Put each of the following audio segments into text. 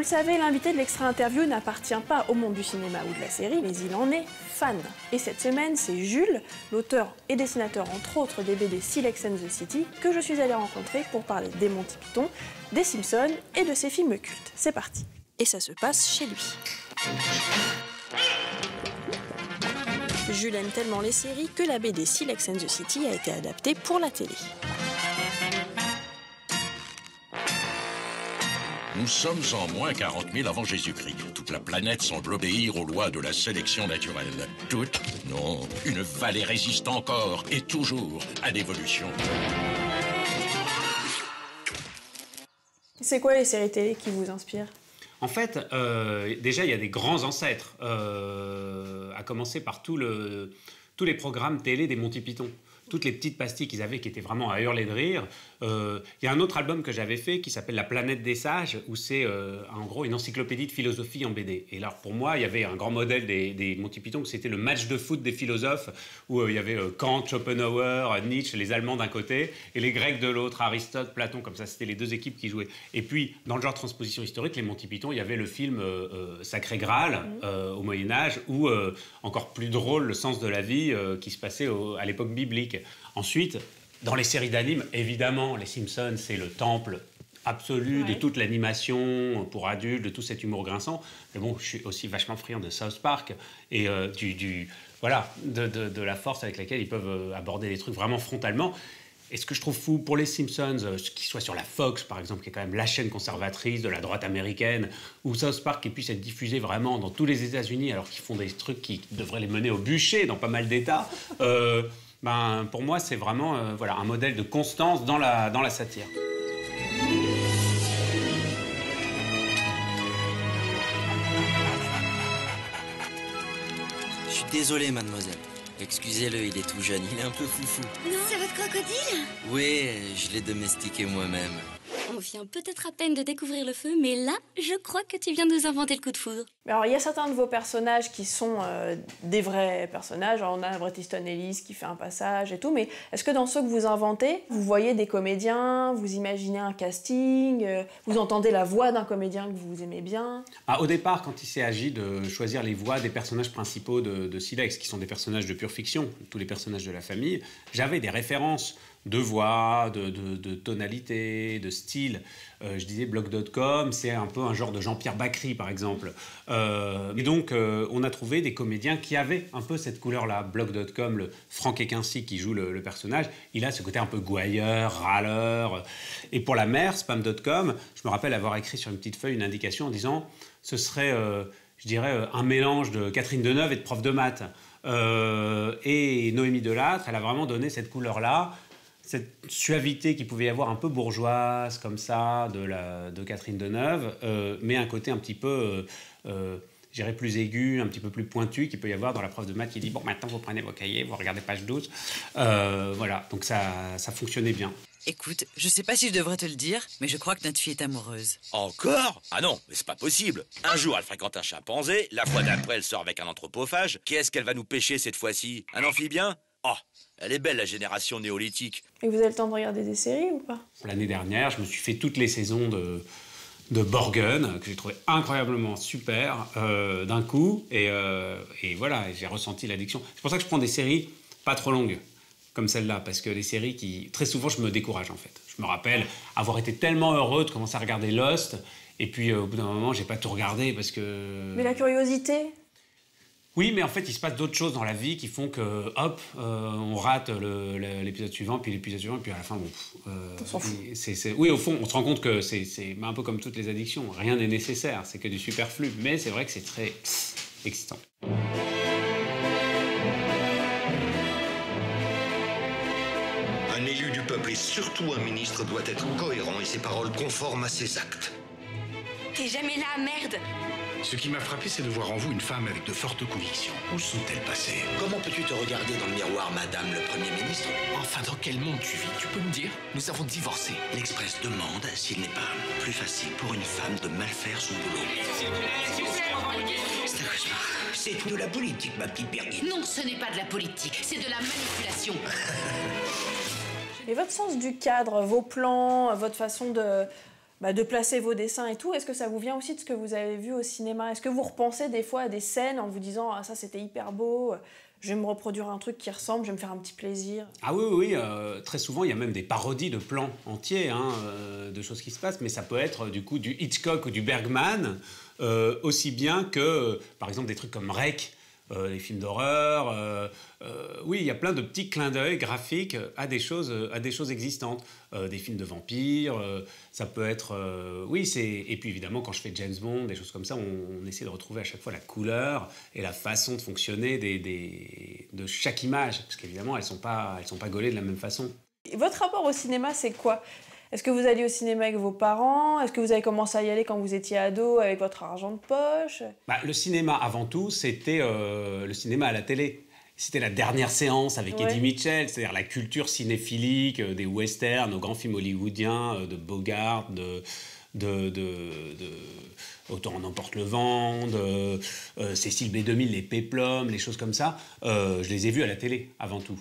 savez, l'invité de l'extra interview n'appartient pas au monde du cinéma ou de la série, mais il en est fan. Et cette semaine, c'est Jules, l'auteur et dessinateur entre autres des BD Silex and the City, que je suis allée rencontrer pour parler des Monty Python, des Simpsons et de ses films cultes. C'est parti. Et ça se passe chez lui. Jules aime tellement les séries que la BD Silex and the City a été adaptée pour la télé. Nous sommes en moins 40 000 avant Jésus-Christ. Toute la planète semble obéir aux lois de la sélection naturelle. Toute, non, une vallée résiste encore et toujours à l'évolution. C'est quoi les séries télé qui vous inspirent ? En fait, déjà, il y a des grands ancêtres, à commencer par tous les programmes télé des Monty Python. Toutes les petites pastilles qu'ils avaient qui étaient vraiment à hurler de rire. Il y a un autre album que j'avais fait qui s'appelle La Planète des Sages, où c'est en gros une encyclopédie de philosophie en BD. Et là, pour moi, il y avait un grand modèle des Monty Python, c'était le match de foot des philosophes, où il y avait Kant, Schopenhauer, Nietzsche, les Allemands d'un côté, et les Grecs de l'autre, Aristote, Platon, comme ça, c'était les deux équipes qui jouaient. Et puis, dans le genre transposition historique, les Monty Python, il y avait le film Sacré Graal, au Moyen-Âge, ou encore plus drôle, Le sens de la vie, qui se passait à l'époque biblique. Ensuite, dans les séries d'animes, évidemment, les Simpsons, c'est le temple absolu de toute l'animation pour adultes, de tout cet humour grinçant. Mais bon, je suis aussi vachement friand de South Park et de la force avec laquelle ils peuvent aborder les trucs vraiment frontalement. Et ce que je trouve fou pour les Simpsons, qu'ils soient sur la Fox, par exemple, qui est quand même la chaîne conservatrice de la droite américaine, ou South Park, qui puisse être diffusé vraiment dans tous les États-Unis, alors qu'ils font des trucs qui devraient les mener au bûcher dans pas mal d'États. Pour moi, c'est vraiment un modèle de constance dans la satire. Je suis désolé, mademoiselle. Excusez-le, il est tout jeune, il est un peu foufou. Non, c'est votre crocodile? Oui, je l'ai domestiqué moi-même. On vient peut-être à peine de découvrir le feu, mais là, je crois que tu viens de nous inventer le coup de foudre. Alors, il y a certains de vos personnages qui sont des vrais personnages. Alors, on a Bret Easton Ellis qui fait un passage et tout, mais est-ce que dans ceux que vous inventez, vous voyez des comédiens, vous imaginez un casting, vous entendez la voix d'un comédien que vous aimez bien? Au départ, quand il s'est agi de choisir les voix des personnages principaux de Silex, qui sont des personnages de pure fiction, tous les personnages de la famille, j'avais des références de voix, de tonalité, de style. Je disais Blog.com, c'est un peu un genre de Jean-Pierre Bacry, par exemple. Et donc, on a trouvé des comédiens qui avaient un peu cette couleur-là. Blog.com, le Franck Equincy qui joue le personnage, il a ce côté un peu gouailleur, râleur. Et pour la mère, Spam.com, je me rappelle avoir écrit sur une petite feuille une indication en disant ce serait, je dirais, un mélange de Catherine Deneuve et de prof de maths. Et Noémie Delattre, elle a vraiment donné cette couleur-là, cette suavité qu'il pouvait y avoir un peu bourgeoise comme ça de Catherine Deneuve, mais un côté un petit peu, je dirais, plus aigu, un petit peu plus pointu qu'il peut y avoir dans la prof de maths qui dit « Bon, maintenant, vous prenez vos cahiers, vous regardez page 12 ». Voilà, donc ça fonctionnait bien. Écoute, je sais pas si je devrais te le dire, mais je crois que notre fille est amoureuse. Encore? Ah non, mais c'est pas possible. Un jour, elle fréquente un chimpanzé, la fois d'après, elle sort avec un anthropophage. Qu'est-ce qu'elle va nous pêcher cette fois-ci? Un amphibien? Oh, elle est belle, la génération néolithique. Et vous avez le temps de regarder des séries ou pas? L'année dernière, je me suis fait toutes les saisons de Borgen, que j'ai trouvé incroyablement super, d'un coup. Et voilà, j'ai ressenti l'addiction. C'est pour ça que je prends des séries pas trop longues, comme celle-là, parce que les séries qui... Très souvent, je me décourage, en fait. Je me rappelle avoir été tellement heureux de commencer à regarder Lost, et puis au bout d'un moment, j'ai pas tout regardé, parce que... Mais la curiosité? Oui, mais en fait, il se passe d'autres choses dans la vie qui font que, hop, on rate l'épisode suivant, puis l'épisode suivant, et puis à la fin, bon... on s'en fout. Oui, au fond, on se rend compte que c'est un peu comme toutes les addictions. Rien n'est nécessaire, c'est que du superflu. Mais c'est vrai que c'est très excitant. Un élu du peuple et surtout un ministre doit être cohérent et ses paroles conformes à ses actes. T'es jamais là, merde! Ce qui m'a frappé, c'est de voir en vous une femme avec de fortes convictions. Où sont-elles passées? Comment peux-tu te regarder dans le miroir, madame le Premier ministre? Enfin, dans quel monde tu vis? Tu peux me dire? Nous avons divorcé. L'Express demande s'il n'est pas plus facile pour une femme de mal faire son boulot. C'est un cauchemar. C'est de la politique, ma petite Birgit. Non, ce n'est pas de la politique, c'est de la manipulation. Et votre sens du cadre, vos plans, votre façon de placer vos dessins et tout. Est-ce que ça vous vient aussi de ce que vous avez vu au cinéma? Est-ce que vous repensez des fois à des scènes en vous disant « Ah, ça c'était hyper beau, je vais me reproduire un truc qui ressemble, je vais me faire un petit plaisir ». Ah oui, très souvent il y a même des parodies de plans entiers, de choses qui se passent, mais ça peut être du coup du Hitchcock ou du Bergman, aussi bien que par exemple des trucs comme Rec, les films d'horreur. Oui, il y a plein de petits clins d'œil graphiques à des choses existantes. Des films de vampires, ça peut être... et puis évidemment, quand je fais James Bond, des choses comme ça, on essaie de retrouver à chaque fois la couleur et la façon de fonctionner de chaque image, parce qu'évidemment, elles sont pas gaulées de la même façon. Et votre rapport au cinéma, c'est quoi? Est-ce que vous alliez au cinéma avec vos parents? Est-ce que vous avez commencé à y aller quand vous étiez ado avec votre argent de poche? Le cinéma, avant tout, c'était le cinéma à la télé. C'était la dernière séance avec Eddie Mitchell, c'est-à-dire la culture cinéphilique des westerns, aux grands films hollywoodiens, de Bogart, Autant en emporte le vent, Cécile B2000, les Péplums, les choses comme ça. Je les ai vus à la télé, avant tout.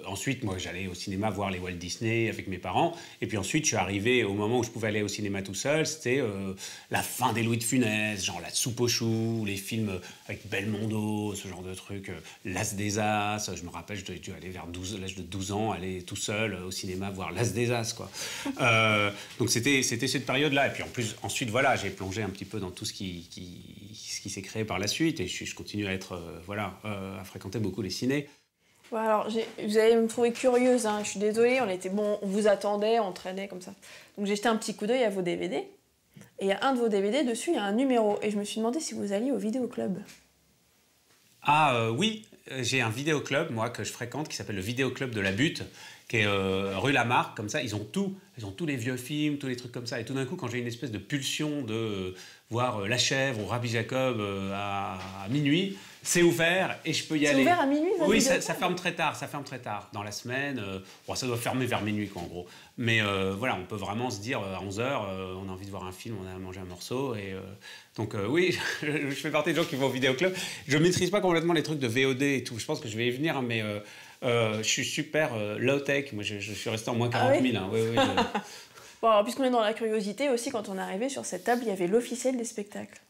Ensuite, moi, j'allais au cinéma voir les Walt Disney avec mes parents. Et puis ensuite, je suis arrivé au moment où je pouvais aller au cinéma tout seul. C'était la fin des Louis de Funès, genre La Soupe aux choux, les films avec Belmondo, ce genre de trucs. L'As des As. Je me rappelle, je devais aller vers l'âge de 12 ans, aller tout seul au cinéma voir L'As des As, quoi. Donc c'était cette période-là. Et puis en plus, ensuite, voilà, j'ai plongé un petit peu dans tout ce qui s'est créé par la suite. Et je continue à être, à fréquenter beaucoup les cinés. Ouais, alors, vous allez me trouver curieuse, je suis désolée, on vous attendait, on traînait comme ça. Donc j'ai jeté un petit coup d'œil à vos DVD, et il y a un de vos DVD, dessus il y a un numéro, et je me suis demandé si vous alliez au vidéoclub. Oui, j'ai un vidéoclub, moi, que je fréquente, qui s'appelle le Vidéoclub de la Butte, qui est rue Lamarck, comme ça, ils ont tous les vieux films, tous les trucs comme ça, et tout d'un coup, quand j'ai une espèce de pulsion de voir La Chèvre ou Rabbi Jacob à minuit, c'est ouvert et je peux y aller. C'est ouvert à minuit? Oui, ça ferme très tard, dans la semaine. Ça doit fermer vers minuit, quoi, en gros. Mais on peut vraiment se dire, à 11h, on a envie de voir un film, on a mangé un morceau. Et, donc oui, je fais partie des gens qui vont au vidéoclub. Je ne maîtrise pas complètement les trucs de VOD et tout. Je pense que je vais y venir, mais je suis super low-tech. Moi, je suis resté en moins 40 000. Oui, Bon, alors, puisqu'on est dans la curiosité aussi, quand on est arrivé sur cette table, il y avait l'officiel des spectacles.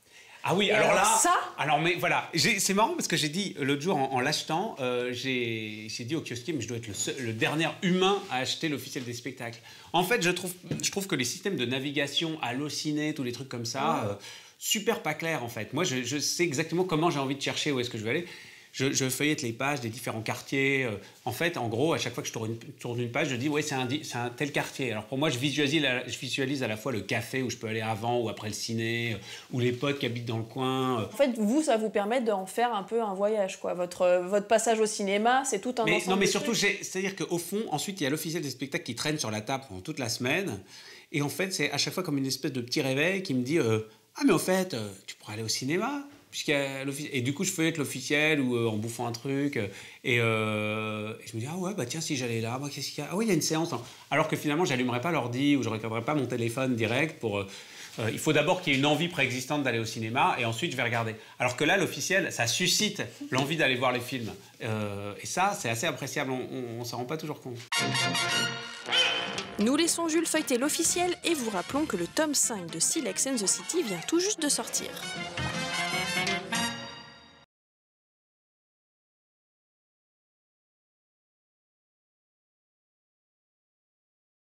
Ah oui, et alors là... Ça mais voilà, c'est marrant parce que j'ai dit, l'autre jour, en l'achetant, j'ai dit au kiosquier, mais je dois être le dernier humain à acheter l'officiel des spectacles. En fait, je trouve que les systèmes de navigation, Allociné, tous les trucs comme ça, super pas clairs, en fait. Moi, je sais exactement comment j'ai envie de chercher où est-ce que je vais aller. Je feuillette les pages des différents quartiers. En fait, en gros, à chaque fois que je tourne une page, je dis ouais, c'est un tel quartier. Alors pour moi, je visualise à la fois le café où je peux aller avant ou après le ciné, ou les potes qui habitent dans le coin. En fait, ça vous permet d'en faire un peu un voyage, quoi. Votre passage au cinéma, c'est tout un ensemble. Non, mais surtout, c'est-à-dire qu'au fond, ensuite, il y a l'officiel des spectacles qui traîne sur la table pendant toute la semaine. Et en fait, c'est à chaque fois comme une espèce de petit réveil qui me dit ah, mais au fait, tu pourrais aller au cinéma. Et du coup, je feuillette l'officiel ou en bouffant un truc. Et je me dis, ah ouais, tiens, si j'allais là, qu'est-ce qu'il y a? Ah oui, il y a une séance. Alors que finalement, j'allumerais pas l'ordi ou je regarderais pas mon téléphone direct pour... il faut d'abord qu'il y ait une envie préexistante d'aller au cinéma et ensuite je vais regarder. Alors que là, l'officiel, ça suscite l'envie d'aller voir les films. Et ça, c'est assez appréciable. On s'en rend pas toujours compte. Nous laissons Jules feuilleter l'officiel et vous rappelons que le tome 5 de Silex and the City vient tout juste de sortir.